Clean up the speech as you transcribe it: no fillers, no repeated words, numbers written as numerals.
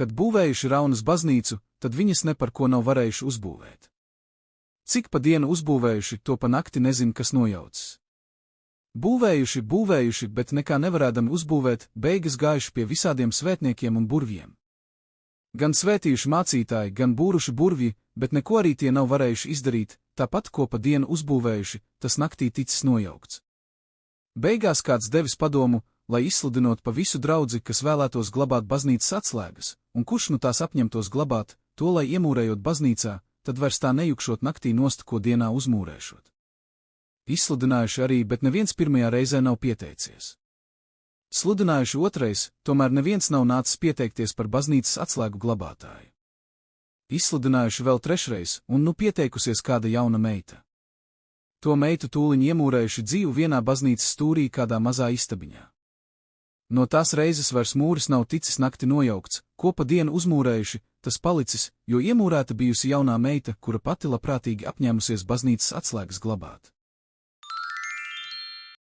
Kad būvējuši Raunas baznīcu, tad viņas ne par ko nav varējuši uzbūvēt. Cik pa dienu uzbūvējuši, to pa nakti nezin, kas nojaucis. Būvējuši, bet nekā nevarēdami uzbūvēt, beigas gājuši pie visādiem svētniekiem un burvjiem. Gan svētījuši mācītāji, gan būruši burvji, bet neko arī tie nav varējuši izdarīt, tāpat, ko pa dienu uzbūvējuši, tas naktī ticis nojaukts. Beigās kāds devis padomu, lai izsludinot pa visu draudzi, kas vēlētos glabāt baznīcas atslēgas, un kurš nu tās apņemtos glabāt, to lai iemūrējot baznīcā, tad vairs tā nejukšot naktī nost, ko dienā uzmūrēšot. Izsludinājuši arī, bet neviens pirmajā reizē nav pieteicies. Sludinājuši otrais, tomēr neviens nav nācis pieteikties par baznīcas atslēgu glabātāju. Izsludinājuši vēl trešreiz, un nu pieteikusies kāda jauna meita. To meitu tūliņ iemūrējuši dzīvu vienā baznīcas stūrī kādā mazā istabiņā. No tās reizes vairs mūris nav ticis nakti nojaukts, ko pa dienu uzmūrējuši, tas palicis, jo iemūrēta bijusi jaunā meita, kura pati labprātīgi apņēmusies baznīcas atslēgas glabāt.